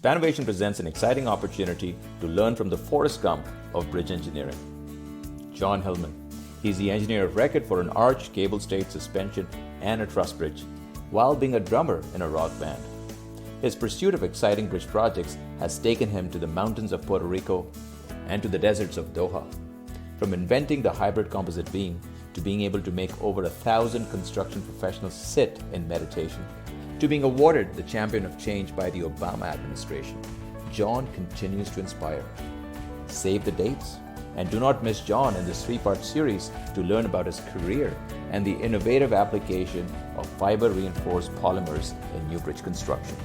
Fabrication presents an exciting opportunity to learn from the Forrest Gump of bridge engineering, John Hillman. He's the engineer of record for an arch, cable-stayed suspension, and a truss bridge, while being a drummer in a rock band. His pursuit of exciting bridge projects has taken him to the mountains of Puerto Rico and to the deserts of Doha. From inventing the hybrid composite beam to being able to make over 1,000 construction professionals sit in meditation, to being awarded the Champion of Change by the Obama administration, John continues to inspire. Save the dates and do not miss John in this 3-part series to learn about his career and the innovative application of fiber-reinforced polymers in new bridge construction.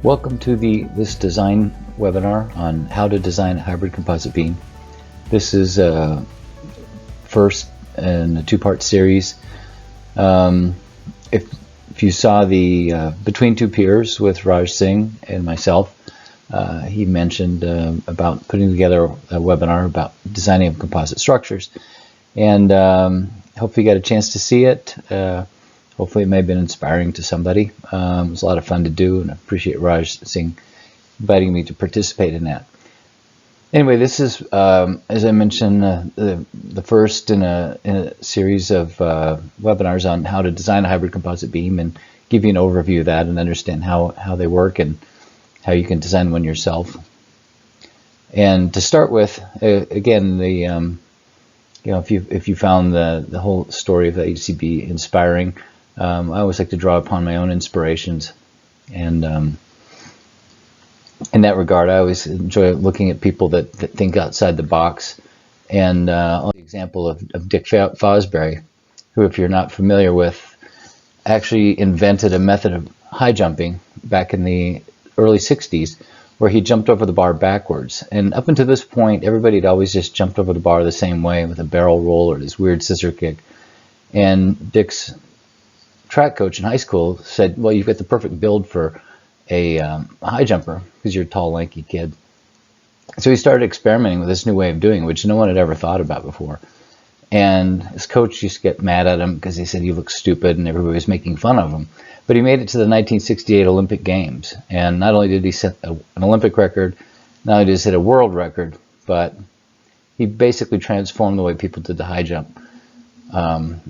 Welcome to this design webinar on how to design a hybrid composite beam. This is first in a 2-part series. If you saw the Between Two Peers with Raj Singh and myself, he mentioned about putting together a webinar about designing of composite structures, and hopefully you got a chance to see it. Hopefully it may have been inspiring to somebody. It was a lot of fun to do, and I appreciate Raj Singh inviting me to participate in that. Anyway, this is, as I mentioned, the first in a series of webinars on how to design a hybrid composite beam and give you an overview of that and understand how they work and how you can design one yourself. And to start with, again, if you found the whole story of the HCB inspiring, I always like to draw upon my own inspirations, and in that regard, I always enjoy looking at people that think outside the box. And the example of Dick Fosbury, who, if you're not familiar with, actually invented a method of high jumping back in the early 60s, where he jumped over the bar backwards. And up until this point, everybody had always just jumped over the bar the same way with a barrel roll or this weird scissor kick. And Dick's track coach in high school said, well, you've got the perfect build for a high jumper because you're a tall, lanky kid. So he started experimenting with this new way of doing it, which no one had ever thought about before. And his coach used to get mad at him because he said he looked stupid and everybody was making fun of him. But he made it to the 1968 Olympic Games, and not only did he set an Olympic record, not only did he set a world record, but he basically transformed the way people did the high jump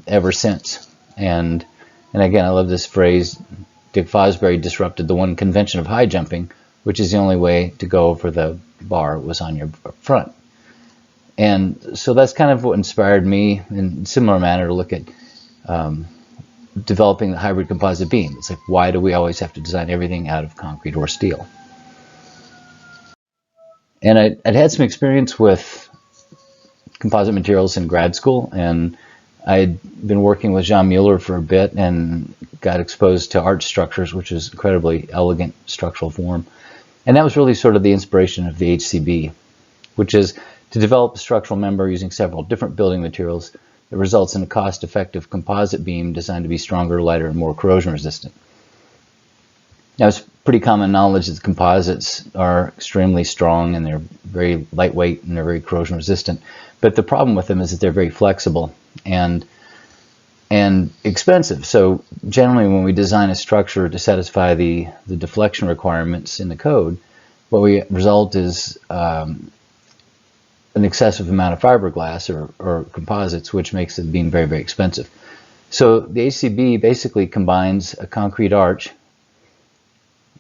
ever since. And again, I love this phrase, Dick Fosbury disrupted the one convention of high jumping, which is the only way to go over the bar was on your front. And so that's kind of what inspired me in a similar manner to look at developing the hybrid composite beam. It's like, why do we always have to design everything out of concrete or steel? And I'd had some experience with composite materials in grad school, and I'd been working with Jean Mueller for a bit and got exposed to arch structures, which is incredibly elegant structural form. And that was really sort of the inspiration of the HCB, which is to develop a structural member using several different building materials that results in a cost-effective composite beam designed to be stronger, lighter, and more corrosion resistant. Now, it's pretty common knowledge that composites are extremely strong and they're very lightweight and they're very corrosion resistant. But the problem with them is that they're very flexible and expensive. So generally, when we design a structure to satisfy the deflection requirements in the code, what we result is an excessive amount of fiberglass or composites, which makes the beam very, very expensive. So the HCB basically combines a concrete arch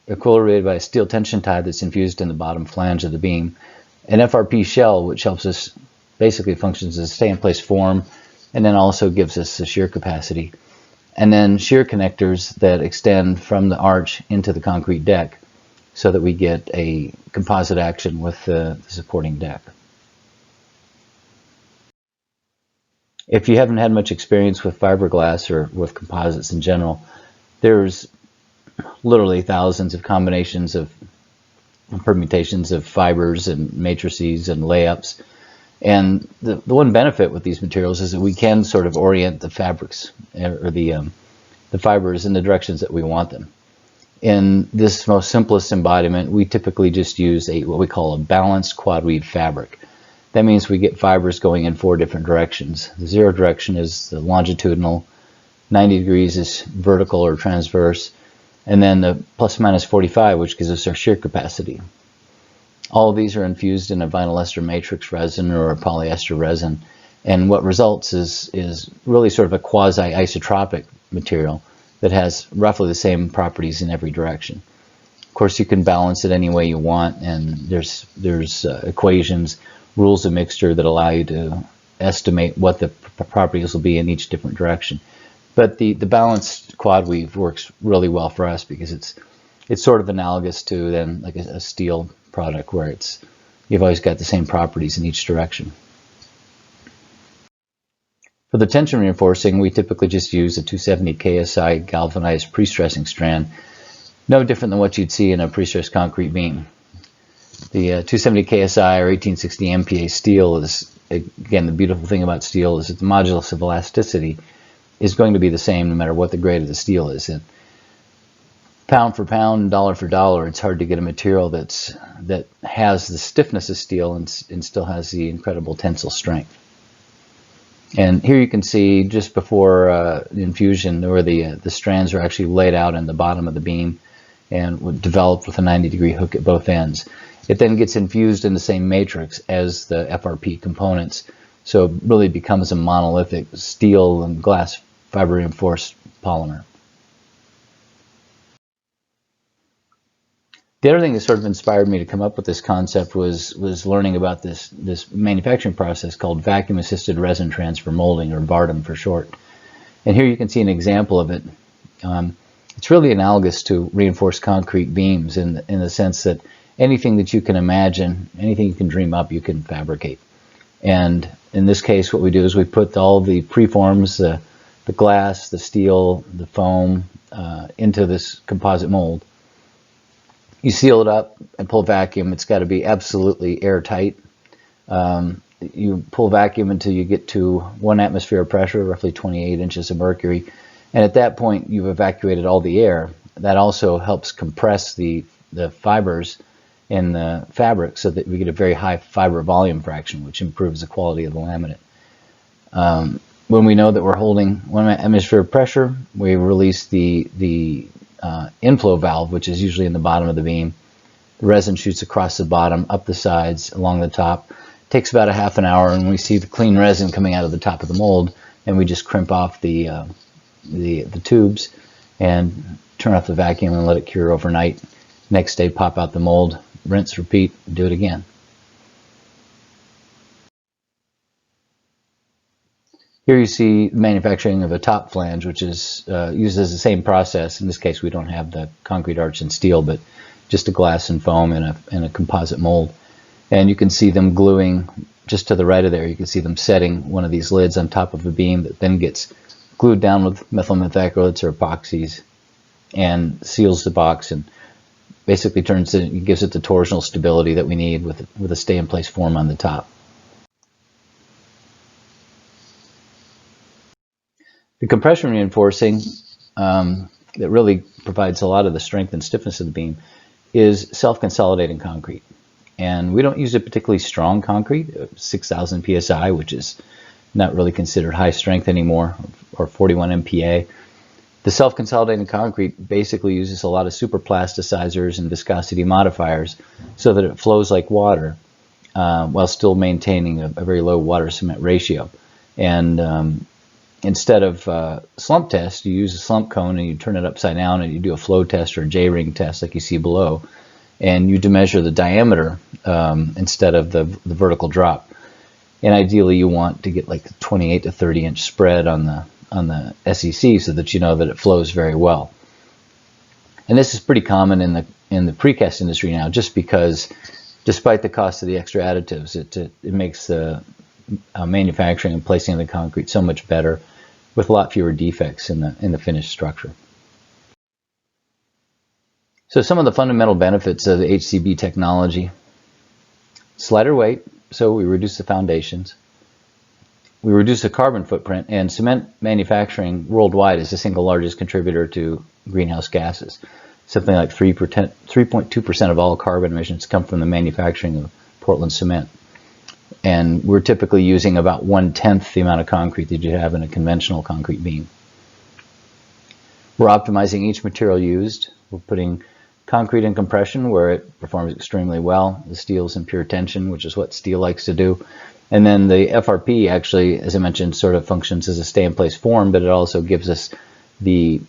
equilibrated by a steel tension tie that's infused in the bottom flange of the beam, an FRP shell, which helps us basically functions as a stay-in-place form, and then also gives us the shear capacity, and then shear connectors that extend from the arch into the concrete deck so that we get a composite action with the supporting deck. If you haven't had much experience with fiberglass or with composites in general, there's literally thousands of combinations of permutations of fibers and matrices and layups. And the one benefit with these materials is that we can sort of orient the fabrics or the fibers in the directions that we want them. In this most simplest embodiment, we typically just use what we call a balanced quad weave fabric. That means we get fibers going in 4 different directions. The 0 direction is the longitudinal, 90 degrees is vertical or transverse, and then the plus minus 45, which gives us our shear capacity. All of these are infused in a vinyl ester matrix resin or a polyester resin, and what results is really sort of a quasi-isotropic material that has roughly the same properties in every direction. Of course, you can balance it any way you want, and there's equations, rules of mixture that allow you to estimate what the properties will be in each different direction. But the balanced quad weave works really well for us because it's sort of analogous to then like a steel product where you've always got the same properties in each direction. For the tension reinforcing, we typically just use a 270 KSI galvanized pre-stressing strand, no different than what you'd see in a pre-stressed concrete beam. The 270 KSI or 1860 MPa steel is, again, the beautiful thing about steel is that the modulus of elasticity is going to be the same no matter what the grade of the steel is. And pound for pound, dollar for dollar, it's hard to get a material that has the stiffness of steel and still has the incredible tensile strength. And here you can see just before the infusion where the strands are actually laid out in the bottom of the beam and developed with a 90-degree hook at both ends. It then gets infused in the same matrix as the FRP components, so it really becomes a monolithic steel and glass fiber reinforced polymer. The other thing that sort of inspired me to come up with this concept was learning about this manufacturing process called vacuum assisted resin transfer molding, or VARTM for short. And here you can see an example of it. It's really analogous to reinforced concrete beams in the sense that anything that you can imagine, anything you can dream up, you can fabricate. And in this case, what we do is we put all the preforms, the glass, the steel, the foam, into this composite mold. You seal it up and pull vacuum. It's got to be absolutely airtight. You pull vacuum until you get to 1 atmosphere of pressure, roughly 28 inches of mercury. And at that point, you've evacuated all the air. That also helps compress the fibers in the fabric so that we get a very high fiber volume fraction, which improves the quality of the laminate. When we know that we're holding 1 atmosphere of pressure, we release the inflow valve, which is usually in the bottom of the beam. The resin shoots across the bottom, up the sides, along the top. It takes about a half an hour, and we see the clean resin coming out of the top of the mold, and we just crimp off the tubes and turn off the vacuum and let it cure overnight. Next day, pop out the mold, rinse, repeat, do it again. Here you see manufacturing of a top flange, which is uses the same process. In this case, we don't have the concrete arch and steel, but just a glass and foam in a composite mold. And you can see them gluing just to the right of there. You can see them setting one of these lids on top of a beam that then gets glued down with methyl methacrylates or epoxies and seals the box and basically gives it the torsional stability that we need with a stay-in-place form on the top. The compression reinforcing that really provides a lot of the strength and stiffness of the beam is self-consolidating concrete. And we don't use a particularly strong concrete, 6,000 psi, which is not really considered high strength anymore, or 41 MPa. The self-consolidating concrete basically uses a lot of superplasticizers and viscosity modifiers so that it flows like water while still maintaining a very low water-cement ratio. And instead of slump test, you use a slump cone and you turn it upside down and you do a flow test or a J-ring test like you see below, and you measure the diameter instead of the vertical drop. And ideally you want to get like a 28 to 30 inch spread on the SEC so that you know that it flows very well. And this is pretty common in the precast industry now, just because despite the cost of the extra additives, it makes the manufacturing and placing of the concrete so much better with a lot fewer defects in the finished structure. So some of the fundamental benefits of the HCB technology: it's lighter weight, so we reduce the foundations. We reduce the carbon footprint, and cement manufacturing worldwide is the single largest contributor to greenhouse gases. Something like 3.2% of all carbon emissions come from the manufacturing of Portland cement. And we're typically using about 1/10 the amount of concrete that you have in a conventional concrete beam. We're optimizing each material used. We're putting concrete in compression where it performs extremely well. The steel's in pure tension, which is what steel likes to do. And then the FRP actually, as I mentioned, sort of functions as a stay-in-place form, but it also gives us the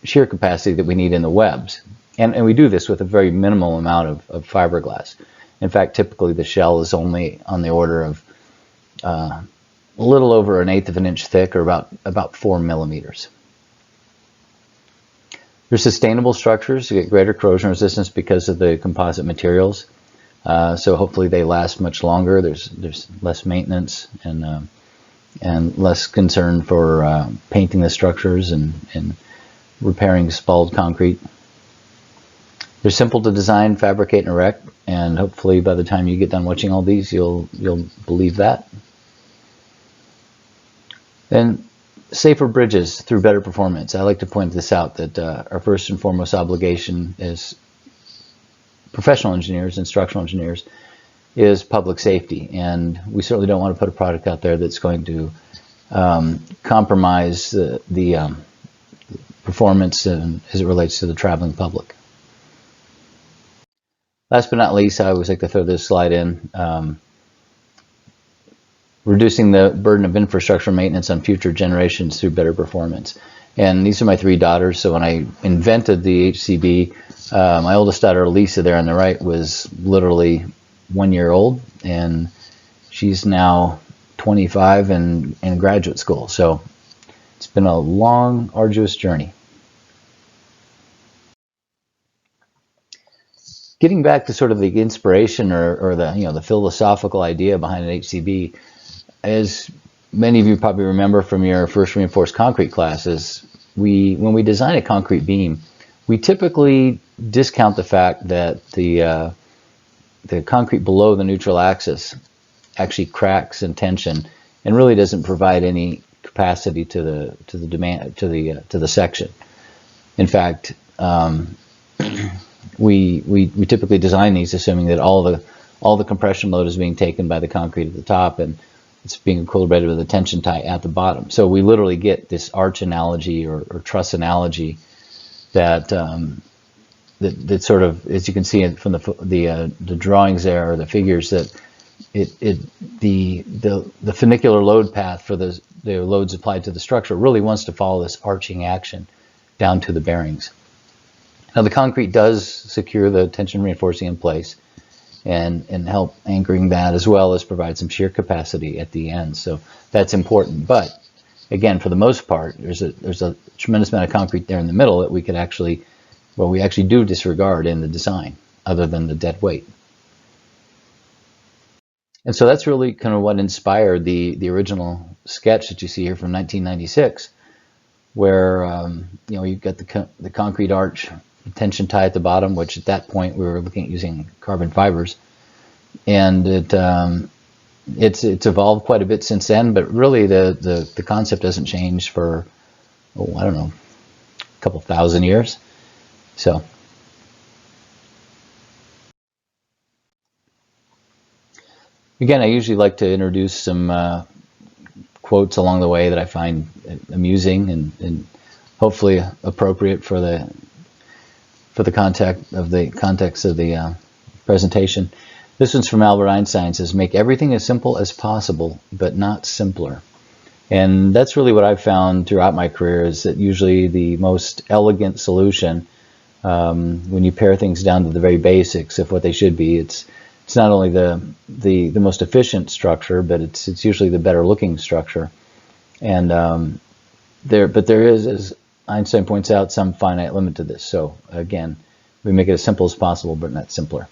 shear capacity that we need in the webs. And we do this with a very minimal amount of fiberglass. In fact, typically the shell is only on the order of a little over 1/8 of an inch thick, or about 4 millimeters. They're sustainable structures. You get greater corrosion resistance because of the composite materials. So hopefully they last much longer. There's less maintenance and less concern for painting the structures and repairing spalled concrete. They're simple to design, fabricate, and erect, and hopefully by the time you get done watching all these, you'll believe that. Then safer bridges through better performance. I like to point this out, that our first and foremost obligation as professional engineers and structural engineers is public safety, and we certainly don't want to put a product out there that's going to compromise the performance as it relates to the traveling public. Last but not least, I always like to throw this slide in. Reducing the burden of infrastructure maintenance on future generations through better performance. And these are my 3 daughters. So when I invented the HCB, my oldest daughter, Lisa, there on the right, was literally 1 year old, and she's now 25 and in graduate school. So it's been a long, arduous journey. Getting back to sort of the inspiration or the philosophical idea behind an HCB, as many of you probably remember from your first reinforced concrete classes, when we design a concrete beam, we typically discount the fact that the concrete below the neutral axis actually cracks in tension and really doesn't provide any capacity to the section. In fact, we typically design these assuming that all the compression load is being taken by the concrete at the top, and it's being equilibrated with a tension tie at the bottom. So we literally get this arch analogy or truss analogy that that sort of, as you can see from the drawings there, or the figures, that the funicular load path for the loads applied to the structure really wants to follow this arching action down to the bearings. Now the concrete does secure the tension reinforcing in place and help anchoring that, as well as provide some shear capacity at the end. So that's important. But again, for the most part, there's a tremendous amount of concrete there in the middle that we actually do disregard in the design, other than the dead weight. And so that's really kind of what inspired the original sketch that you see here from 1996, where you've got the concrete arch, tension tie at the bottom, which at that point we were looking at using carbon fibers, and it's evolved quite a bit since then. But really, the concept hasn't changed for I don't know, a couple thousand years. So again, I usually like to introduce some quotes along the way that I find amusing and hopefully appropriate for the context of the presentation. This one's from Albert Einstein. It says, "Make everything as simple as possible, but not simpler." And that's really what I've found throughout my career, is that usually the most elegant solution, when you pare things down to the very basics of what they should be, it's not only the most efficient structure, but it's usually the better looking structure. And there is, as Einstein points out, some finite limit to this. So again, we make it as simple as possible, but not simpler.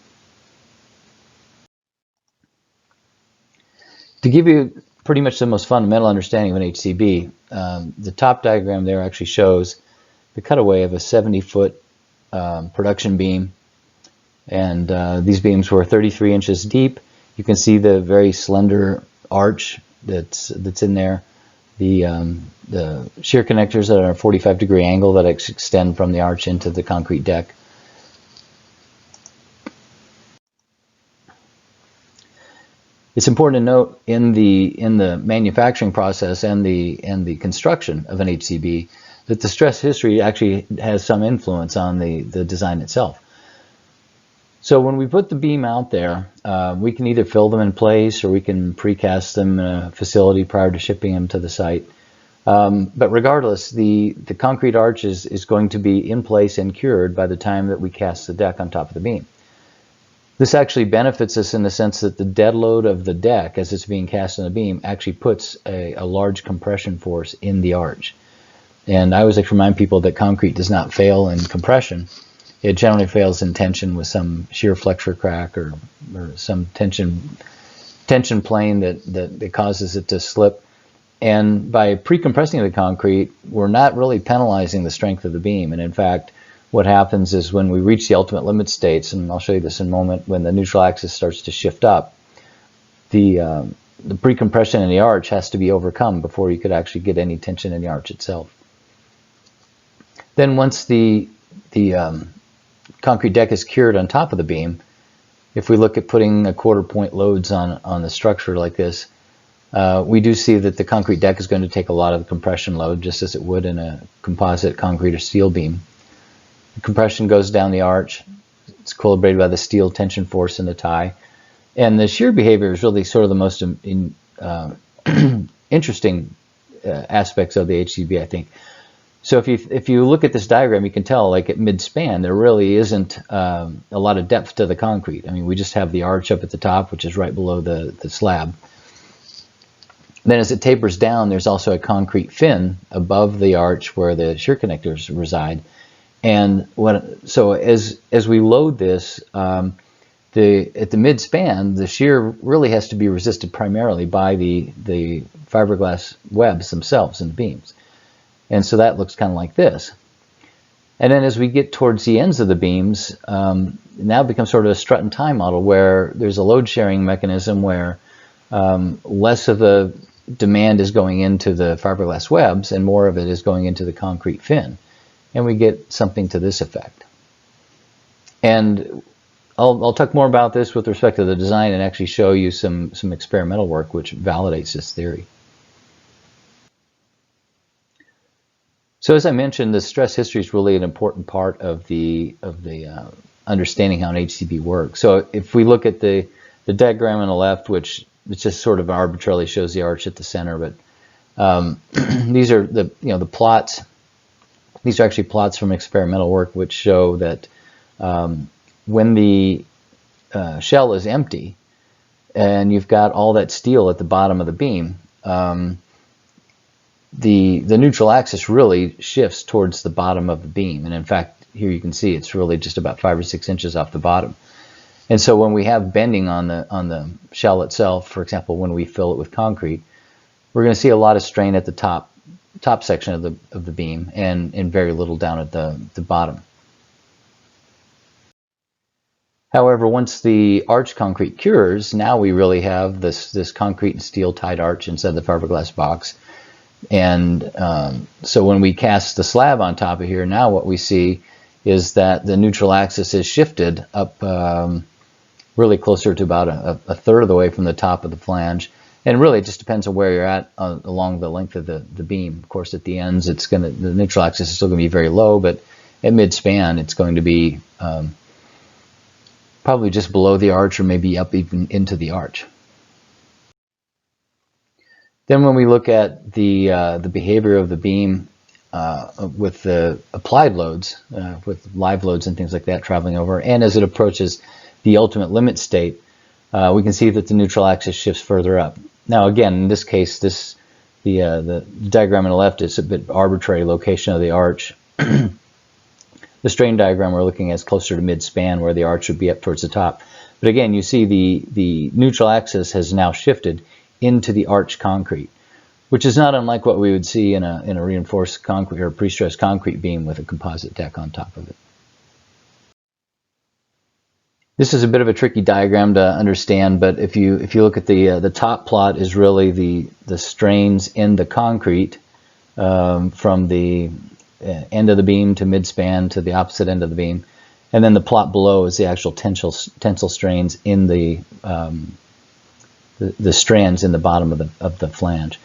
To give you pretty much the most fundamental understanding of an HCB, the top diagram there actually shows the cutaway of a 70-foot production beam, and these beams were 33 inches deep. You can see the very slender arch that's in there. the shear connectors that are a 45-degree angle that extend from the arch into the concrete deck. It's important to note in the manufacturing process and the construction of an HCB that the stress history actually has some influence on the design itself. So when we put the beam out there, we can either fill them in place or we can precast them in a facility prior to shipping them to the site. But regardless, the concrete arch is going to be in place and cured by the time that we cast the deck on top of the beam. This actually benefits us in the sense that the dead load of the deck as it's being cast on the beam actually puts a large compression force in the arch. And I always like to remind people that concrete does not fail in compression. It generally fails in tension with some shear flexure crack or some tension plane that causes it to slip. And by pre-compressing the concrete, we're not really penalizing the strength of the beam. And in fact, what happens is when we reach the ultimate limit states, and I'll show you this in a moment, when the neutral axis starts to shift up, the pre-compression in the arch has to be overcome before you could actually get any tension in the arch itself. Then once the concrete deck is cured on top of the beam, if we look at putting a quarter-point loads on the structure like this, we do see that the concrete deck is going to take a lot of the compression load, just as it would in a composite concrete or steel beam. The compression goes down the arch. It's equilibrated by the steel tension force in the tie. And the shear behavior is really sort of the most interesting aspects of the HCB, I think. So if you look at this diagram, you can tell, like at mid-span, there really isn't a lot of depth to the concrete. I mean, we just have the arch up at the top, which is right below the slab. Then as it tapers down, there's also a concrete fin above the arch where the shear connectors reside. And so as we load this, at the mid-span, the shear really has to be resisted primarily by the fiberglass webs themselves in the beams. And so that looks kind of like this. And then as we get towards the ends of the beams, now it becomes sort of a strut and tie model where there's a load sharing mechanism where less of the demand is going into the fiberglass webs and more of it is going into the concrete fin. And we get something to this effect. And I'll talk more about this with respect to the design and actually show you some experimental work which validates this theory. So as I mentioned, the stress history is really an important part of the understanding how an HCB works. So if we look at the diagram on the left, which it just sort of arbitrarily shows the arch at the center, but these are the plots. These are actually plots from experimental work which show that when the shell is empty and you've got all that steel at the bottom of the beam, the neutral axis really shifts towards the bottom of the beam. And in fact, here you can see it's really just about 5 or 6 inches off the bottom. And so when we have bending on the shell itself, for example, when we fill it with concrete, we're going to see a lot of strain at the top section of the beam and very little down at the bottom. However, once the arch concrete cures, now we really have this concrete and steel tied arch inside the fiberglass box. And so when we cast the slab on top of here, now what we see is that the neutral axis is shifted up really closer to about a third of the way from the top of the flange. And really it just depends on where you're at along the length of the beam. Of course, at the ends, the neutral axis is still going to be very low, but at mid-span, it's going to be probably just below the arch or maybe up even into the arch. Then when we look at the behavior of the beam with the applied loads, with live loads and things like that traveling over, and as it approaches the ultimate limit state, we can see that the neutral axis shifts further up. Now again, in this case, the diagram on the left is a bit arbitrary location of the arch. The strain diagram we're looking at is closer to mid-span where the arch would be up towards the top. But again, you see the neutral axis has now shifted into the arch concrete, which is not unlike what we would see in a reinforced concrete or pre-stressed concrete beam with a composite deck on top of it. This is a bit of a tricky diagram to understand, but if you look at the top plot is really the strains in the concrete from the end of the beam to midspan to the opposite end of the beam, and then the plot below is the actual tensile strains in the strands in the bottom of the flange.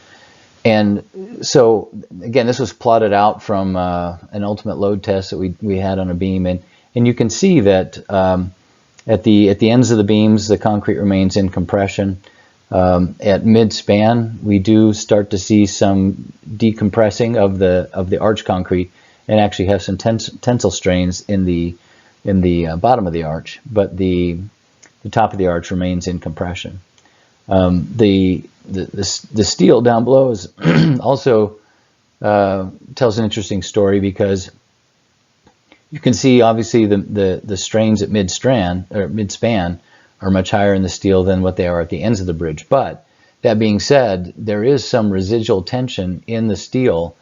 And so again, this was plotted out from an ultimate load test that we had on a beam, and you can see that at the ends of the beams, the concrete remains in compression. At mid-span, we do start to see some decompressing of the arch concrete, and actually have some tensile strains in the bottom of the arch, but the top of the arch remains in compression. The steel down below is also tells an interesting story, because you can see obviously the strains at mid-span are much higher in the steel than what they are at the ends of the bridge. But that being said, there is some residual tension in the steel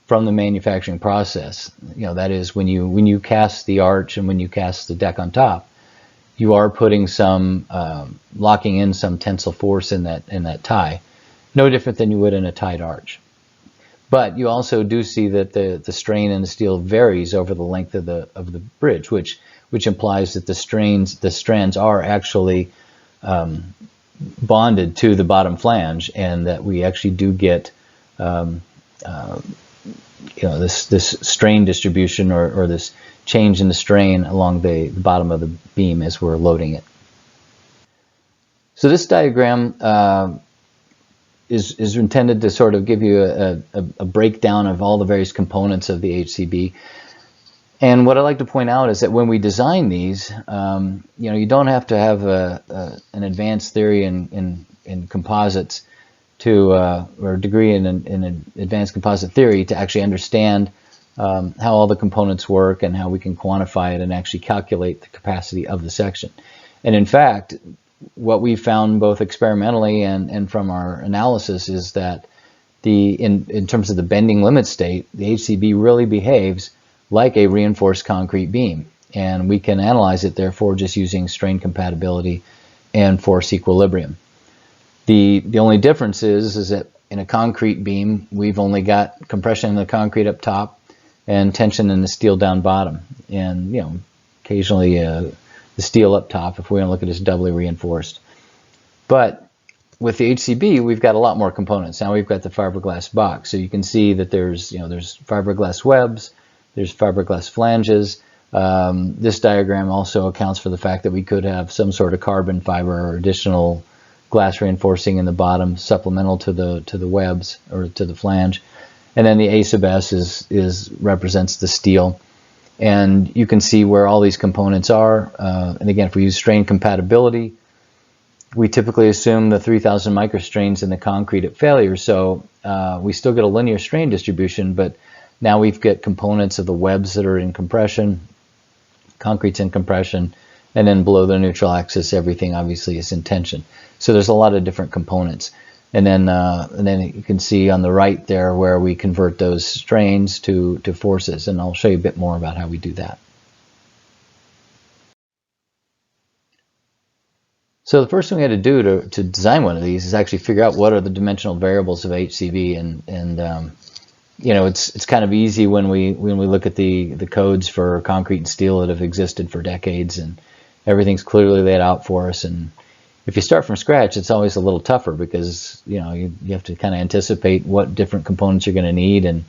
from the manufacturing process. You know, that is when you cast the arch and when you cast the deck on top, you are putting some locking in some tensile force in that tie, no different than you would in a tied arch. But you also do see that the strain in the steel varies over the length of the bridge, which implies that the strands are actually bonded to the bottom flange, and that we actually do get this strain distribution or this change in the strain along the bottom of the beam as we're loading it. So this diagram is intended to sort of give you a breakdown of all the various components of the HCB. And what I like to point out is that when we design these, you don't have to have an advanced theory in composites or a degree in advanced composite theory to actually understand how all the components work and how we can quantify it and actually calculate the capacity of the section. And in fact, what we found both experimentally and from our analysis is that in terms of the bending limit state, the HCB really behaves like a reinforced concrete beam, and we can analyze it therefore just using strain compatibility and force equilibrium. The only difference is that in a concrete beam, we've only got compression in the concrete up top and tension in the steel down bottom, and occasionally the steel up top if we want to look at it as doubly reinforced. But with the HCB, we've got a lot more components. Now we've got the fiberglass box, so you can see that there's fiberglass webs, there's fiberglass flanges. This diagram also accounts for the fact that we could have some sort of carbon fiber or additional glass reinforcing in the bottom, supplemental to the webs or to the flange. And then the A sub S represents the steel. And you can see where all these components are. And again, if we use strain compatibility, we typically assume the 3,000 microstrains in the concrete at failure. So we still get a linear strain distribution, but now we've got components of the webs that are in compression, concrete's in compression, and then below the neutral axis, everything obviously is in tension. So there's a lot of different components. And then you can see on the right there where we convert those strains to forces, and I'll show you a bit more about how we do that. So the first thing we had to do to design one of these is actually figure out what are the dimensional variables of HCB, and it's kind of easy when we look at the codes for concrete and steel that have existed for decades, and everything's clearly laid out for us. And if you start from scratch, it's always a little tougher because you have to kind of anticipate what different components you're going to need, and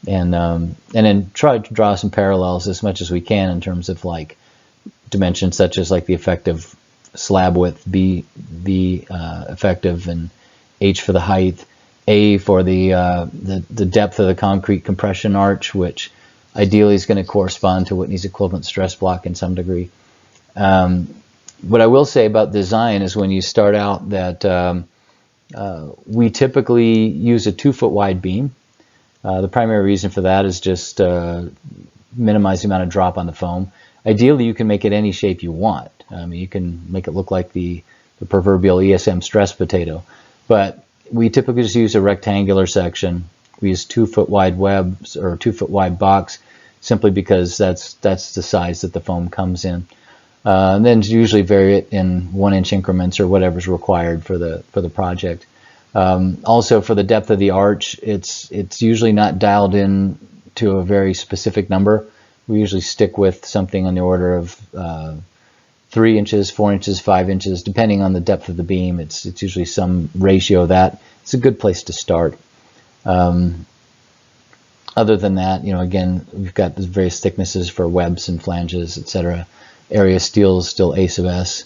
then try to draw some parallels as much as we can in terms of like dimensions such as like the effective slab width, B effective, and H for the height, A for the depth of the concrete compression arch, which ideally is going to correspond to Whitney's equivalent stress block in some degree. What I will say about design is when you start out that we typically use a 2-foot wide beam. The primary reason for that is just minimize the amount of drop on the foam. Ideally, you can make it any shape you want. You can make it look like the proverbial ESM stress potato, but we typically just use a rectangular section. We use 2-foot wide webs or 2-foot wide box simply because that's the size that the foam comes in. And then usually vary it in 1-inch increments or whatever's required for the project. Also, for the depth of the arch, it's usually not dialed in to a very specific number. We usually stick with something on the order of 3 inches, 4 inches, 5 inches, depending on the depth of the beam. It's usually some ratio of that. It's a good place to start. Other than that, again, we've got the various thicknesses for webs and flanges, etc. Area steel is still A sub S,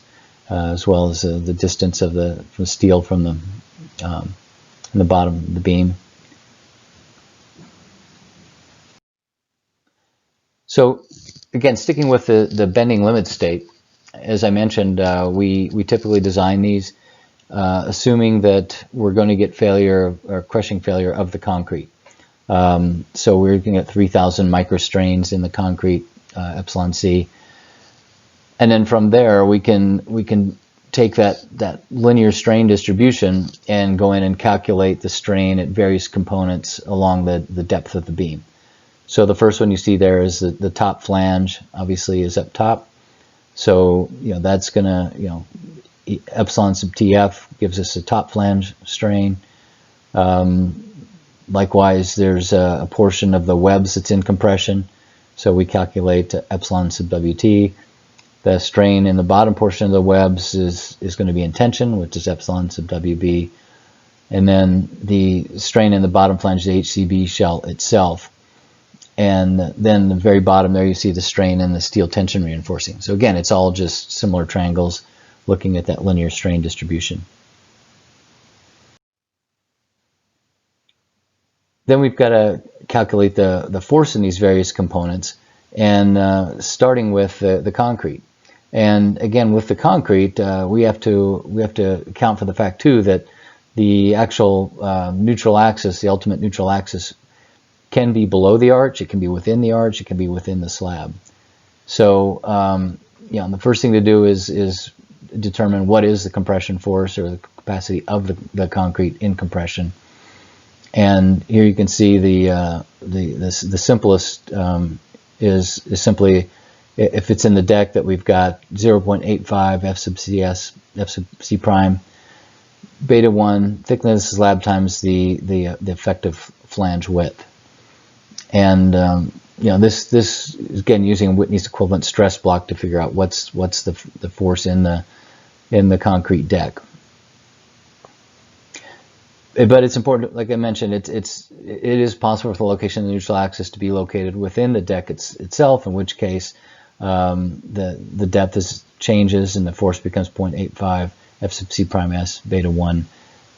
as well as the distance of the steel from the bottom of the beam. So again, sticking with the bending limit state, as I mentioned, we typically design these assuming that we're going to get failure or crushing failure of the concrete. So we're looking at 3,000 microstrains in the concrete, epsilon C, and then from there we can take that linear strain distribution and go in and calculate the strain at various components along the depth of the beam. So the first one you see there is the top flange, obviously, is up top. So that's gonna epsilon sub TF gives us a top flange strain. Likewise, there's a portion of the webs that's in compression, so we calculate epsilon sub WT. The strain in the bottom portion of the webs is going to be in tension, which is epsilon sub WB. And then the strain in the bottom flange is the HCB shell itself. And then the very bottom there you see the strain in the steel tension reinforcing. So again, it's all just similar triangles looking at that linear strain distribution. Then we've got to calculate the force in these various components, and starting with the concrete. And again, with the concrete, we have to account for the fact too that the actual neutral axis, the ultimate neutral axis, can be below the arch, it can be within the arch, it can be within the slab. So the first thing to do is determine what is the compression force or the capacity of the concrete in compression. And here you can see the simplest is simply, if it's in the deck, that we've got 0.85 F sub CS, F sub C prime, beta 1 thickness slab times the effective flange width. And this is again using Whitney's equivalent stress block to figure out what's the force in the concrete deck. But it's important, like I mentioned, it is possible for the location of the neutral axis to be located within the deck itself, in which case the depth changes and the force becomes 0.85 F sub C prime S beta 1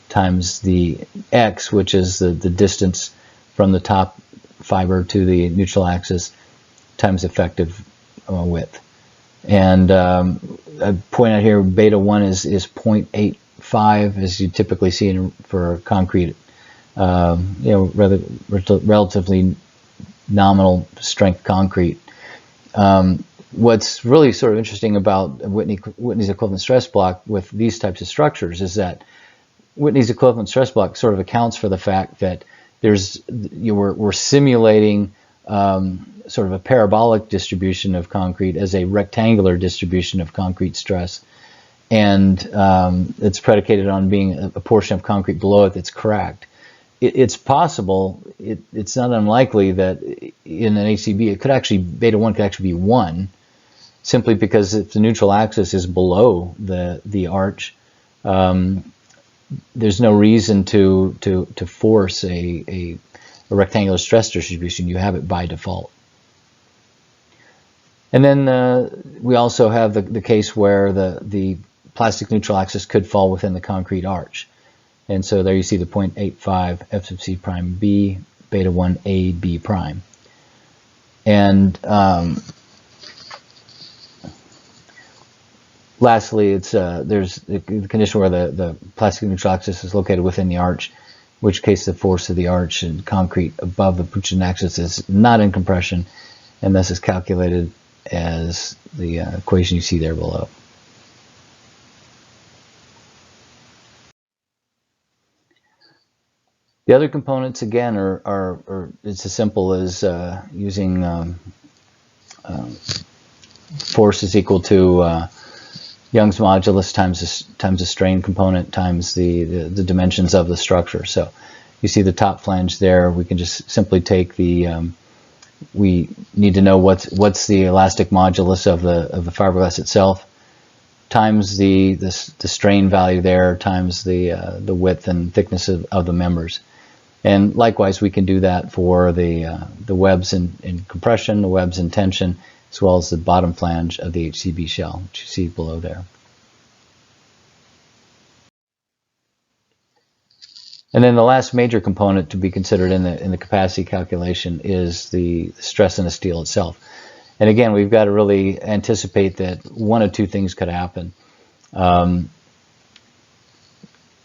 times the X, which is the distance from the top fiber to the neutral axis, times effective width. And I point out here beta 1 is 0.85, as you typically see for concrete, relatively nominal strength concrete. What's really sort of interesting about Whitney's equivalent stress block with these types of structures is that Whitney's equivalent stress block sort of accounts for the fact that we're simulating sort of a parabolic distribution of concrete as a rectangular distribution of concrete stress, and it's predicated on being a portion of concrete below it that's cracked. It's possible, it's not unlikely that in an HCB beta 1 could actually be 1, simply because if the neutral axis is below the arch, there's no reason to force a rectangular stress distribution. You have it by default. And then we also have the case where the plastic neutral axis could fall within the concrete arch. And so there you see the 0.85 F sub C prime B, beta 1 A B prime. And lastly, there's the condition where the plastic neutral axis is located within the arch, in which case the force of the arch and concrete above the Puchin axis is not in compression, and thus is calculated as the equation you see there below. The other components, again, are it's as simple as using force is equal to Young's modulus times the strain component times the dimensions of the structure. So you see the top flange there. We can just simply take the we need to know what's the elastic modulus of the fiberglass itself times the strain value there times the width and thickness of the members. And likewise, we can do that for the webs in compression, the webs in tension, as well as the bottom flange of the HCB shell, which you see below there. And then the last major component to be considered in the capacity calculation is the stress in the steel itself. And again, we've got to really anticipate that one of two things could happen.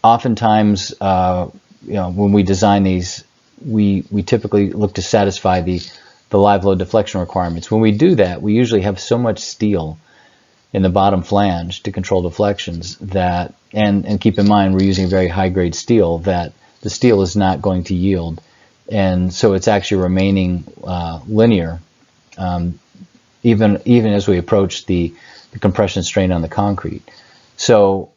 Oftentimes, when we design these, we typically look to satisfy the live load deflection requirements. When we do that, we usually have so much steel in the bottom flange to control deflections that, and keep in mind we're using very high grade steel, that the steel is not going to yield, and so it's actually remaining linear even as we approach the compression strain on the concrete. So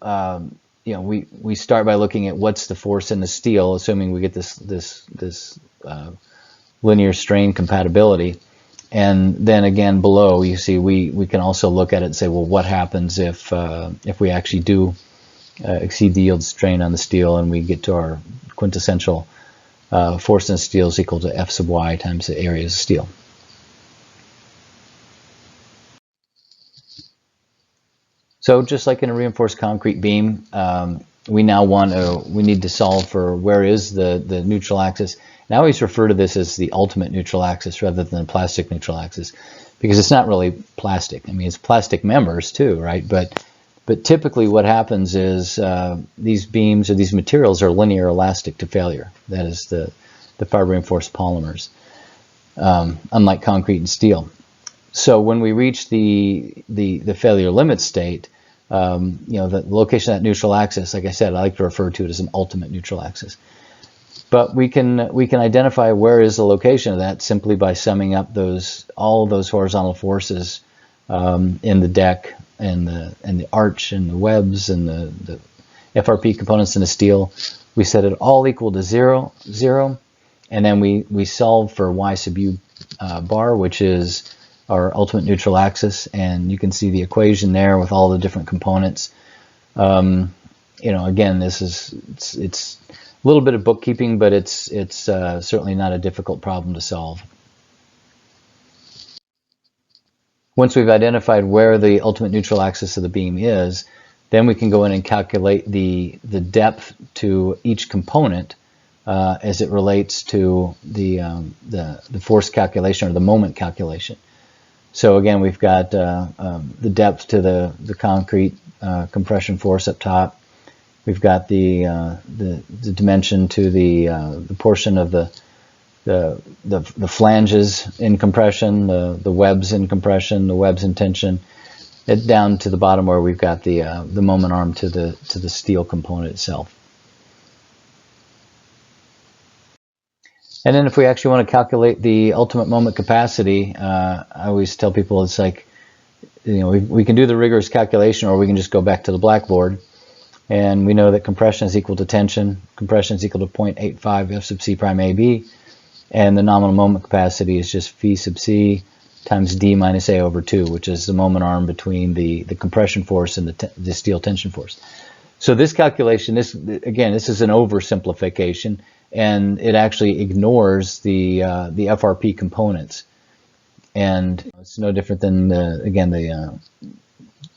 we start by looking at what's the force in the steel, assuming we get this linear strain compatibility. And then again below, you see we can also look at it and say, well, what happens if we actually do exceed the yield strain on the steel and we get to our quintessential force in the steel is equal to F sub y times the area of steel. So just like in a reinforced concrete beam, we need to solve for where is the neutral axis. And I always refer to this as the ultimate neutral axis rather than the plastic neutral axis, because it's not really plastic. I mean, it's plastic members too, right? But typically what happens is these beams or these materials are linear elastic to failure. That is the fiber reinforced polymers, unlike concrete and steel. So when we reach the failure limit state, the location of that neutral axis, like I said, I like to refer to it as an ultimate neutral axis. But we can identify where is the location of that simply by summing up all those horizontal forces in the deck and the arch and the webs and the FRP components in the steel. We set it all equal to zero, and then we solve for y sub u bar, which is our ultimate neutral axis, and you can see the equation there with all the different components. Again, it's a little bit of bookkeeping, but it's certainly not a difficult problem to solve. Once we've identified where the ultimate neutral axis of the beam is, then we can go in and calculate the depth to each component as it relates to the force calculation or the moment calculation. So again, we've got the depth to the concrete compression force up top. We've got the dimension to the portion of the flanges in compression, the webs in compression, the webs in tension, down to the bottom where we've got the moment arm to the steel component itself. And then if we actually want to calculate the ultimate moment capacity, I always tell people it's like, we can do the rigorous calculation, or we can just go back to the blackboard. And we know that compression is equal to tension. Compression is equal to 0.85 F sub C prime AB. And the nominal moment capacity is just phi sub C times D minus A over 2, which is the moment arm between the compression force and the steel tension force. So this calculation, this is an oversimplification, and it actually ignores the FRP components. And it's no different than the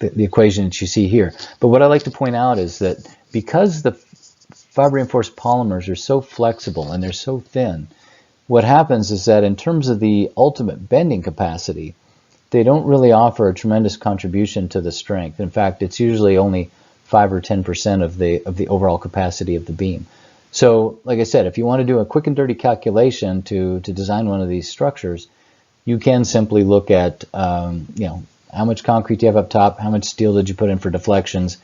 equation that you see here. But what I like to point out is that because the fiber reinforced polymers are so flexible and they're so thin, what happens is that in terms of the ultimate bending capacity, they don't really offer a tremendous contribution to the strength. In fact, it's usually only 5 or 10% of the overall capacity of the beam. So, like I said, if you want to do a quick and dirty calculation to design one of these structures, you can simply look at how much concrete do you have up top, how much steel did you put in for deflections,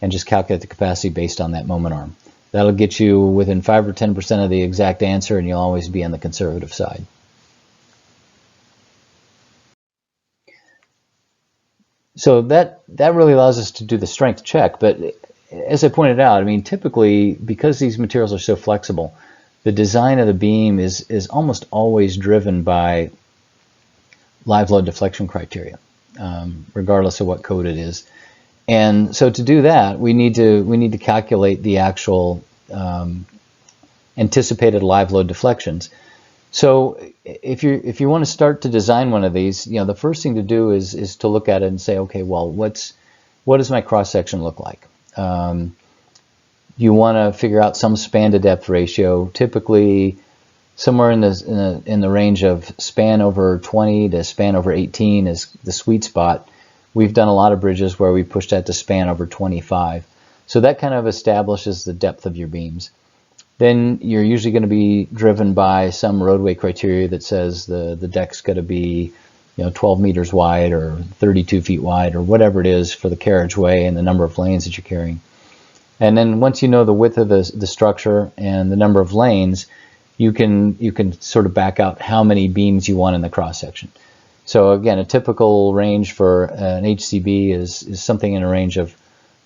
and just calculate the capacity based on that moment arm. That'll get you within 5 or 10% of the exact answer, and you'll always be on the conservative side. So that really allows us to do the strength check. But as I pointed out, I mean, typically, because these materials are so flexible, the design of the beam is almost always driven by live load deflection criteria, regardless of what code it is. And so to do that, we need to calculate the actual anticipated live load deflections. So if you want to start to design one of these, the first thing to do is to look at it and say, okay, well, what does my cross section look like? You want to figure out some span to depth ratio, typically somewhere in the range of span over 20 to span over 18 is the sweet spot. We've done a lot of bridges where we push that to span over 25. So that kind of establishes the depth of your beams. Then you're usually going to be driven by some roadway criteria that says the deck's got to be 12 meters wide or 32 feet wide or whatever it is for the carriageway and the number of lanes that you're carrying. And then once you know the width of the structure and the number of lanes, you can sort of back out how many beams you want in the cross section. So again, a typical range for an HCB is something in a range of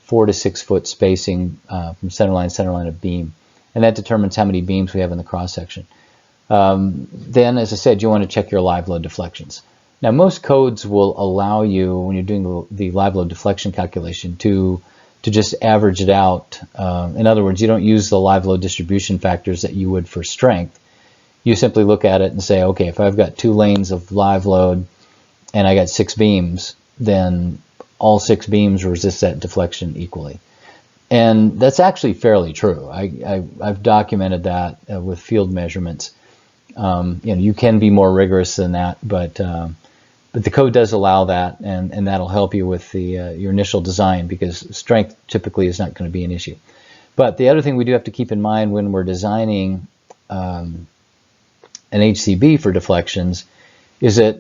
4 to 6 foot spacing from center line of beam. And that determines how many beams we have in the cross section. Then, as I said, you want to check your live load deflections. Now, most codes will allow you, when you're doing the live load deflection calculation, to just average it out. In other words, you don't use the live load distribution factors that you would for strength. You simply look at it and say, okay, if I've got 2 lanes of live load and I got 6 beams, then all 6 beams resist that deflection equally. And that's actually fairly true. I've documented that with field measurements. You can be more rigorous than that, but the code does allow that, and that'll help you with your initial design, because strength typically is not going to be an issue. But the other thing we do have to keep in mind when we're designing an HCB for deflections is that,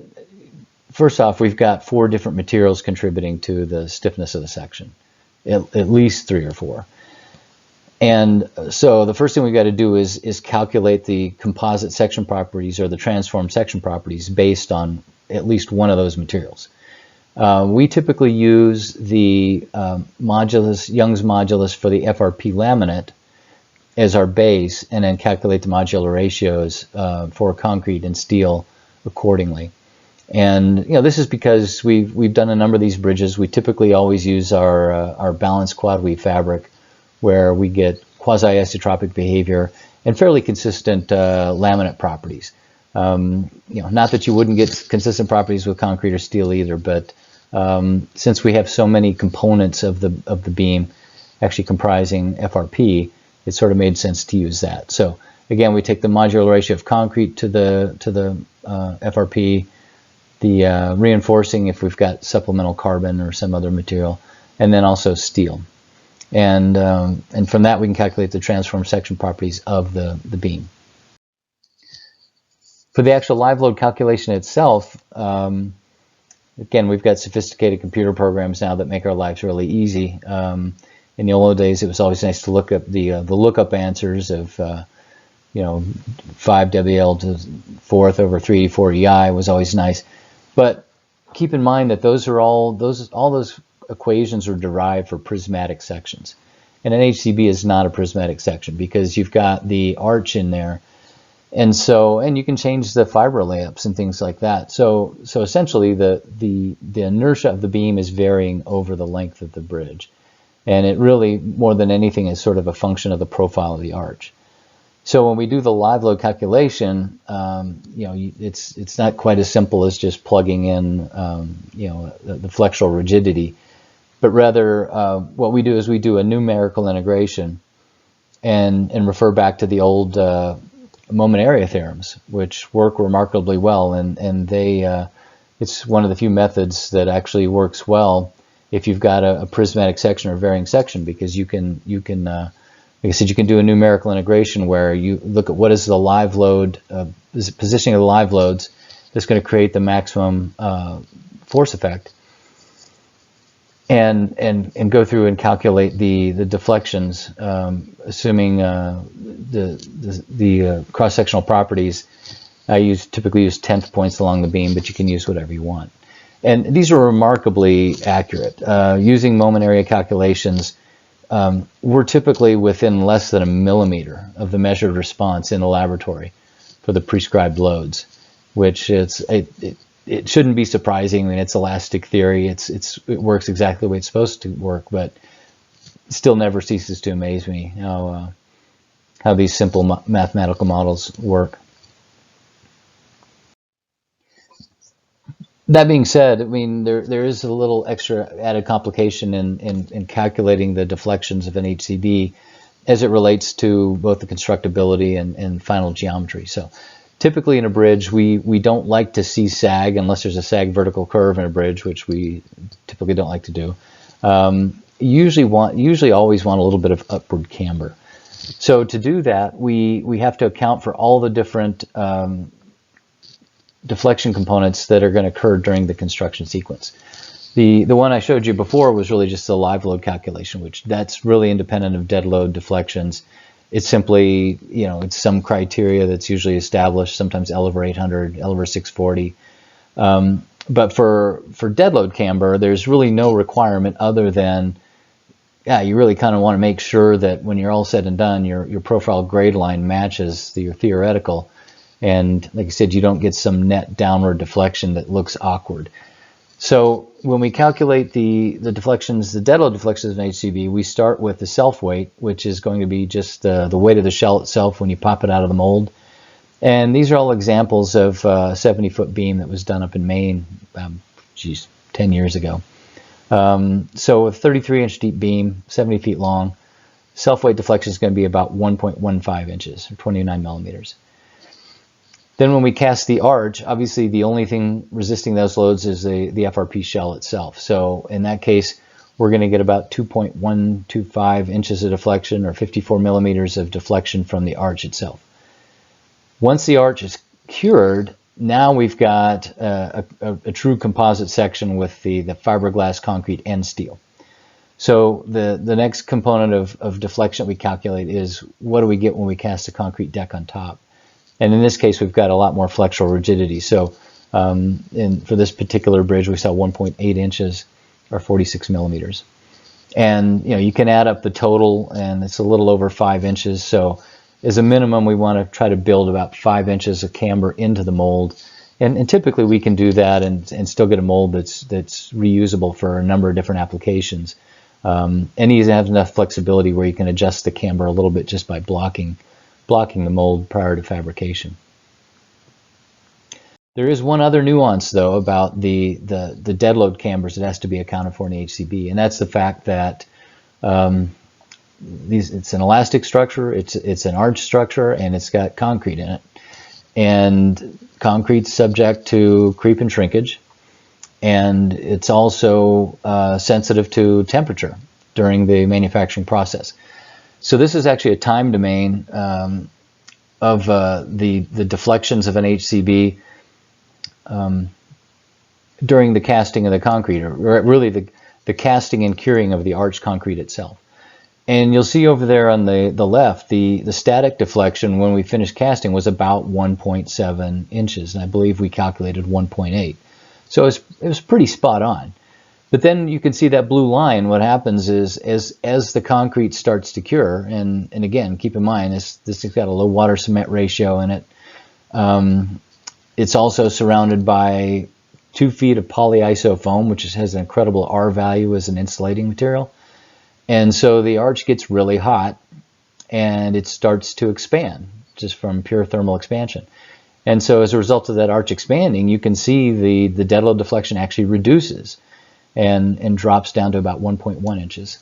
first off, we've got 4 different materials contributing to the stiffness of the section. At least 3 or 4. And so the first thing we've got to do is calculate the composite section properties or the transform section properties based on at least one of those materials. We typically use the Young's modulus for the FRP laminate as our base, and then calculate the modular ratios for concrete and steel accordingly. And this is because we've done a number of these bridges. We typically always use our balanced quad weave fabric, where we get quasi-isotropic behavior and fairly consistent laminate properties. Not that you wouldn't get consistent properties with concrete or steel either, but since we have so many components of the beam actually comprising FRP, it sort of made sense to use that. So again, we take the modular ratio of concrete to the FRP, the reinforcing if we've got supplemental carbon or some other material, and then also steel. And from that we can calculate the transform section properties of the beam. For the actual live load calculation itself, again, we've got sophisticated computer programs now that make our lives really easy. In the old days, it was always nice to look up the lookup answers of 5WL to 4th over 3D4EI was always nice. But keep in mind that all those equations are derived for prismatic sections. And an HCB is not a prismatic section because you've got the arch in there. And you can change the fiber layups and things like that. So essentially the inertia of the beam is varying over the length of the bridge. And it really, more than anything, is sort of a function of the profile of the arch. So when we do the live load calculation, it's not quite as simple as just plugging in, the flexural rigidity, but rather what we do is we do a numerical integration and refer back to the old moment area theorems, which work remarkably well, and it's one of the few methods that actually works well if you've got a prismatic section or varying section, because you can like I said, you can do a numerical integration where you look at what is the live load, positioning of the live loads that's going to create the maximum force effect, and go through and calculate the deflections, assuming the cross-sectional properties. I typically use 10th points along the beam, but you can use whatever you want. And these are remarkably accurate. Using moment area calculations, we're typically within less than a millimeter of the measured response in the laboratory for the prescribed loads, which it shouldn't be surprising. I mean, it's elastic theory. It works exactly the way it's supposed to work, but it still never ceases to amaze me how these simple mathematical models work. That being said, I mean, there is a little extra added complication in calculating the deflections of an HCB as it relates to both the constructability and final geometry. So typically in a bridge, we don't like to see sag unless there's a sag vertical curve in a bridge, which we typically don't like to do. Usually always want a little bit of upward camber. So to do that, we have to account for all the different deflection components that are going to occur during the construction sequence. The one I showed you before was really just a live load calculation, which that's really independent of dead load deflections. It's simply, it's some criteria that's usually established, sometimes L over 800, L over 640. But for dead load camber, there's really no requirement other than, you really kind of want to make sure that when you're all said and done, your profile grade line matches your theoretical. And like I said, you don't get some net downward deflection that looks awkward. So when we calculate the deflections, the dead load deflections in HCB, we start with the self weight, which is going to be just the weight of the shell itself when you pop it out of the mold. And these are all examples of a 70-foot beam that was done up in Maine, 10 years ago. So a 33-inch deep beam, 70 feet long, self-weight deflection is going to be about 1.15 inches, or 29 millimeters. Then when we cast the arch, obviously the only thing resisting those loads is the FRP shell itself. So in that case, we're going to get about 2.125 inches of deflection, or 54 millimeters of deflection from the arch itself. Once the arch is cured, now we've got a true composite section with the fiberglass concrete and steel. So the next component of deflection we calculate is what do we get when we cast a concrete deck on top. And in this case, we've got a lot more flexural rigidity. So for this particular bridge, we saw 1.8 inches, or 46 millimeters. And you can add up the total, and it's a little over 5 inches. So as a minimum, we want to try to build about 5 inches of camber into the mold. And typically we can do that and still get a mold that's reusable for a number of different applications. And you have enough flexibility where you can adjust the camber a little bit just by blocking the mold prior to fabrication. There is one other nuance, though, about the dead load cambers that has to be accounted for in the HCB, and that's the fact that it's an elastic structure, it's an arch structure, and it's got concrete in it. And concrete's subject to creep and shrinkage, and it's also sensitive to temperature during the manufacturing process. So this is actually a time domain of the deflections of an HCB during the casting of the concrete, or really the casting and curing of the arch concrete itself. And you'll see over there on the left, the static deflection when we finished casting was about 1.7 inches, and I believe we calculated 1.8. So it was pretty spot on. But then you can see that blue line. What happens is as the concrete starts to cure, and again, keep in mind this has got a low water cement ratio in it. It's also surrounded by 2 feet of polyiso foam, which has an incredible R value as an insulating material. And so the arch gets really hot and it starts to expand just from pure thermal expansion. And so as a result of that arch expanding, you can see the dead load deflection actually reduces and drops down to about 1.1 inches.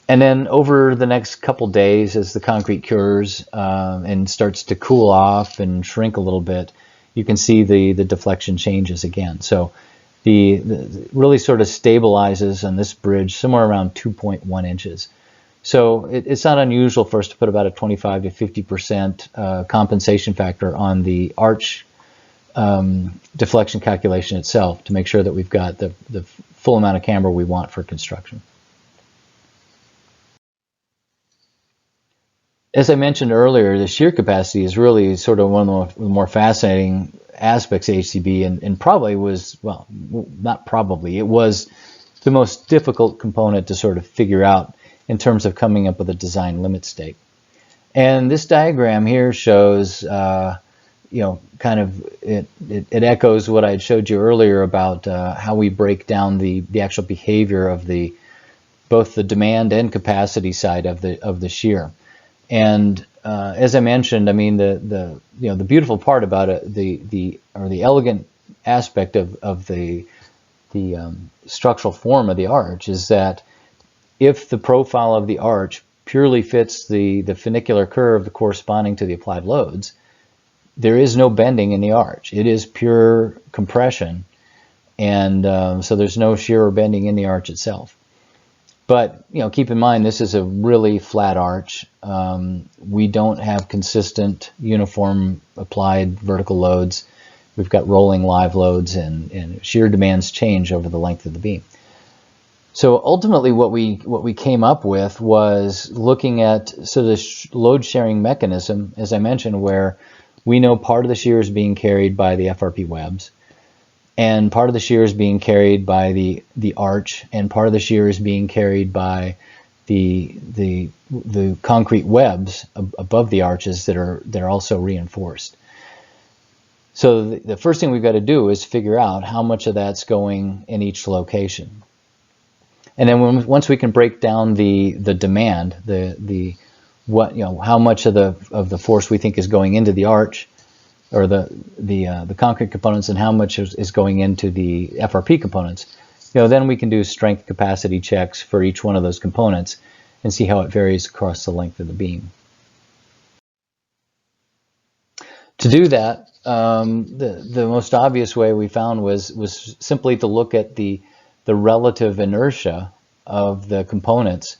And then over the next couple days, as the concrete cures and starts to cool off and shrink a little bit, you can see the deflection changes again. So the really sort of stabilizes on this bridge somewhere around 2.1 inches. So it's not unusual for us to put about a 25 to 50% compensation factor on the arch deflection calculation itself to make sure that we've got the full amount of camber we want for construction. As I mentioned earlier, the shear capacity is really sort of one of the more fascinating aspects of HCB, and probably was, well, not probably, it was the most difficult component to sort of figure out in terms of coming up with a design limit state. And this diagram here shows, you know, kind of, it echoes what I had showed you earlier about how we break down the actual behavior of both the demand and capacity side of the shear. And as I mentioned, I mean, the beautiful part about it, the elegant aspect of the structural form of the arch is that if the profile of the arch purely fits the funicular curve corresponding to the applied loads, there is no bending in the arch. It is pure compression, and so there's no shear or bending in the arch itself. But you know, keep in mind this is a really flat arch. We don't have consistent, uniform applied vertical loads. We've got rolling live loads, and shear demands change over the length of the beam. So ultimately, what we came up with was looking at this load sharing mechanism, as I mentioned, where we know part of the shear is being carried by the FRP webs, and part of the shear is being carried by the arch, and part of the shear is being carried by the concrete webs above the arches that are also reinforced. So the first thing we've got to do is figure out how much of that's going in each location. And then once we can break down the demand, how much of the force we think is going into the arch, or the concrete components, and how much is going into the FRP components, then we can do strength capacity checks for each one of those components and see how it varies across the length of the beam. To do that, the most obvious way we found was simply to look at the relative inertia of the components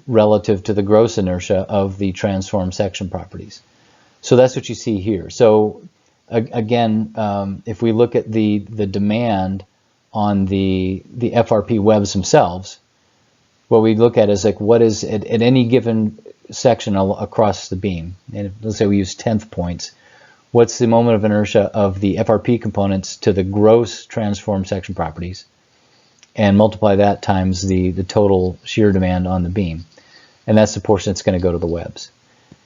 relative to the gross inertia of the transform section properties. So that's what you see here. So again, if we look at the demand on the FRP webs themselves, what we look at is like what is at any given section across the beam. And let's say we use 10th points. What's the moment of inertia of the FRP components to the gross transform section properties, and multiply that times the total shear demand on the beam. And that's the portion that's going to go to the webs.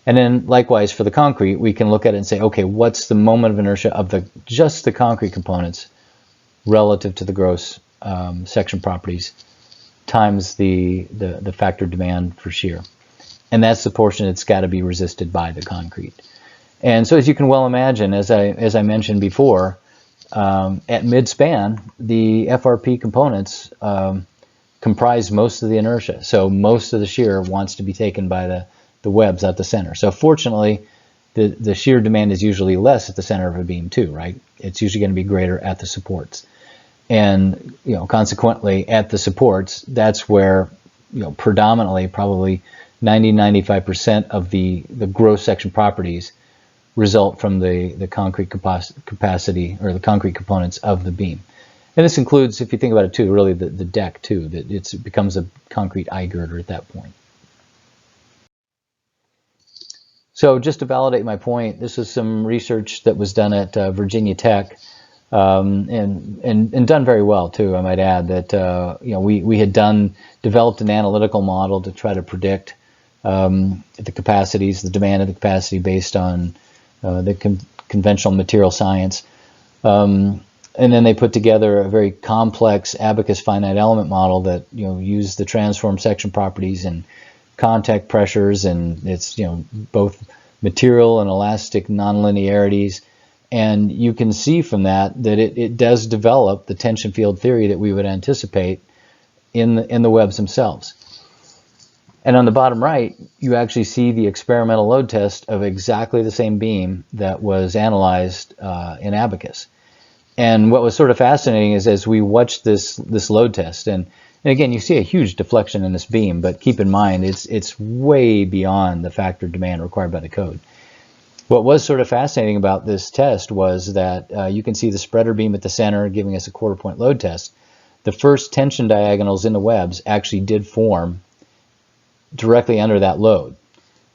And then likewise for the concrete, we can look at it and say, okay, what's the moment of inertia of just the concrete components relative to the gross section properties times the factor demand for shear. And that's the portion that's got to be resisted by the concrete. And so as you can well imagine, as I mentioned before, at mid-span, the FRP components comprise most of the inertia. So most of the shear wants to be taken by the webs at the center. So fortunately, the shear demand is usually less at the center of a beam too, right? It's usually going to be greater at the supports. And consequently, at the supports, that's where predominantly probably 90-95% of the gross section properties result from the concrete capacity or the concrete components of the beam. And this includes, if you think about it too, really the deck too, that it becomes a concrete eye girder at that point. So just to validate my point, this is some research that was done at Virginia Tech, and done very well too, I might add, that we had developed an analytical model to try to predict the capacities, the demand of the capacity based on the conventional material science. And then they put together a very complex ABAQUS finite element model that used the transform section properties and contact pressures, and it's both material and elastic nonlinearities. And you can see from that it does develop the tension field theory that we would anticipate in the webs themselves. And on the bottom right, you actually see the experimental load test of exactly the same beam that was analyzed in ABAQUS. And what was sort of fascinating is as we watched this load test, and again, you see a huge deflection in this beam, but keep in mind it's way beyond the factor demand required by the code. What was sort of fascinating about this test was that you can see the spreader beam at the center giving us a 1/4 point load test. The first tension diagonals in the webs actually did form directly under that load,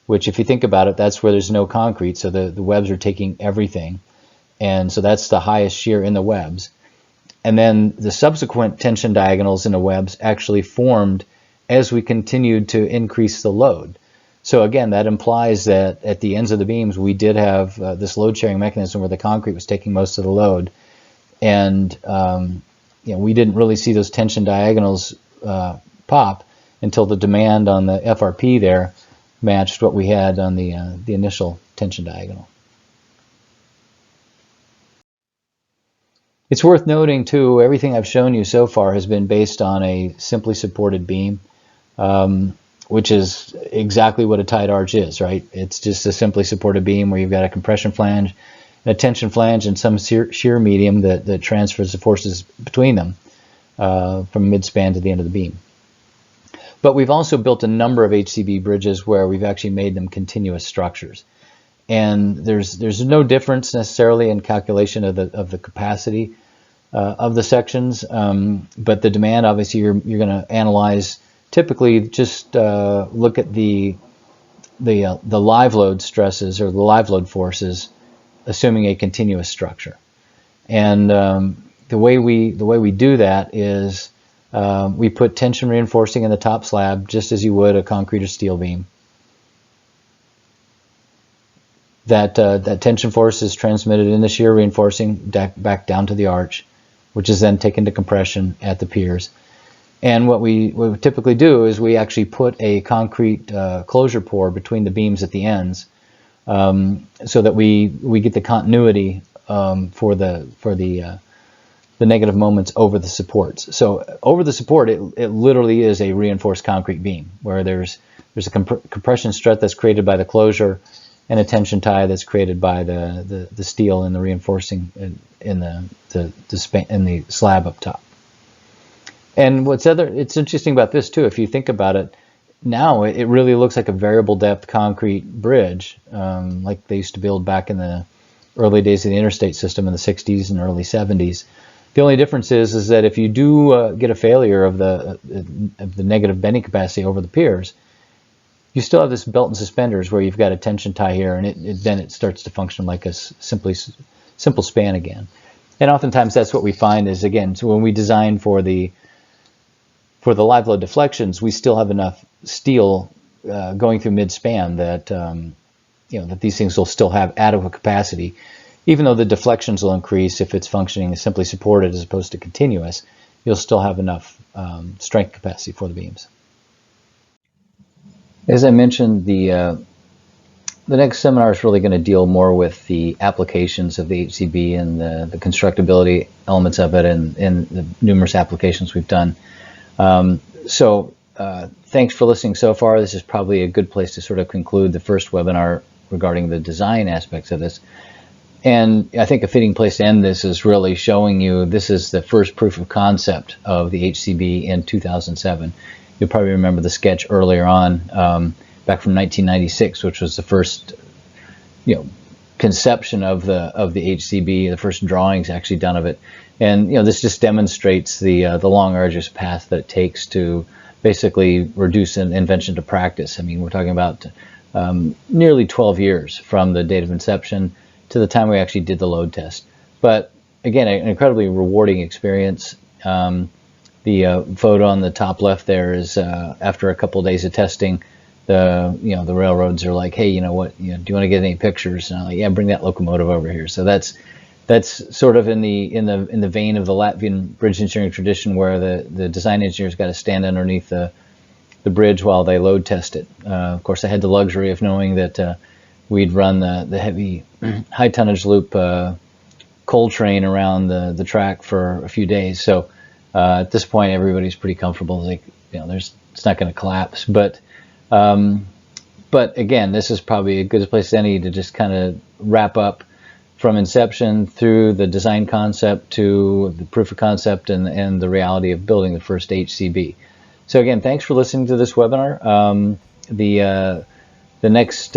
which if you think about it, that's where there's no concrete, so the webs are taking everything. and so that's the highest shear in the webs. And then the subsequent tension diagonals in the webs actually formed as we continued to increase the load. So again, that implies that at the ends of the beams, we did have this load sharing mechanism where the concrete was taking most of the load. And we didn't really see those tension diagonals pop until the demand on the FRP there matched what we had on the initial tension diagonal. It's worth noting too, everything I've shown you so far has been based on a simply supported beam, which is exactly what a tied arch is, right? It's just a simply supported beam where you've got a compression flange, a tension flange, and some shear medium that transfers the forces between them from midspan to the end of the beam. But we've also built a number of HCB bridges where we've actually made them continuous structures. And there's no difference necessarily in calculation of the capacity of the sections, but the demand, obviously, you're going to analyze. Typically, just look at the live load stresses or the live load forces, assuming a continuous structure. And the way we do that is we put tension reinforcing in the top slab, just as you would a concrete or steel beam. That tension force is transmitted in the shear reinforcing back down to the arch, which is then taken to compression at the piers. And what we typically do is we actually put a concrete closure pore between the beams at the ends, so that we get the continuity for the negative moments over the supports. So over the support, it literally is a reinforced concrete beam where there's a compression strut that's created by the closure and a tension tie that's created by the steel and the reinforcing in the slab up top. And it's interesting about this too, if you think about it, now it really looks like a variable depth concrete bridge, like they used to build back in the early days of the interstate system in the 60s and early 70s. The only difference is that if you do get a failure of the negative bending capacity over the piers, you still have this belt and suspenders where you've got a tension tie here, and then it starts to function like a simple span again. And oftentimes that's what we find is, again, so when we design for the live load deflections, we still have enough steel going through mid-span that that these things will still have adequate capacity, even though the deflections will increase if it's functioning as simply supported as opposed to continuous. You'll still have enough strength capacity for the beams. As I mentioned, the next seminar is really going to deal more with the applications of the HCB and the constructability elements of it and the numerous applications we've done. So thanks for listening so far. This is probably a good place to sort of conclude the first webinar regarding the design aspects of this. And I think a fitting place to end this is really showing you this is the first proof of concept of the HCB in 2007. You'll probably remember the sketch earlier on, back from 1996, which was the first, conception of the HCB, the first drawings actually done of it. And this just demonstrates the long, arduous path that it takes to basically reduce an invention to practice. I mean, we're talking about nearly 12 years from the date of inception to the time we actually did the load test. But again, an incredibly rewarding experience. The photo on the top left there is after a couple of days of testing. The railroads are like, hey, you know what? Do you want to get any pictures? And I'm like, yeah, bring that locomotive over here. So that's sort of in the vein of the Latvian bridge engineering tradition, where the design engineers got to stand underneath the bridge while they load test it. Of course, I had the luxury of knowing that we'd run the heavy high tonnage loop coal train around the track for a few days. So at this point, everybody's pretty comfortable. Like, it's not going to collapse. But again, this is probably a good place as any to just kind of wrap up from inception through the design concept to the proof of concept and the reality of building the first HCB. So again, thanks for listening to this webinar. The next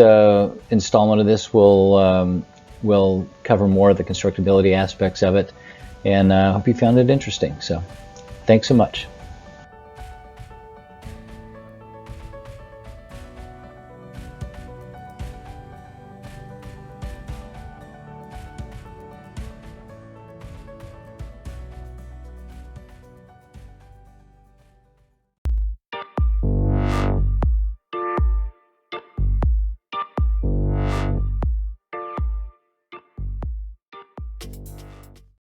installment of this will cover more of the constructability aspects of it, and I hope you found it interesting. So thanks so much.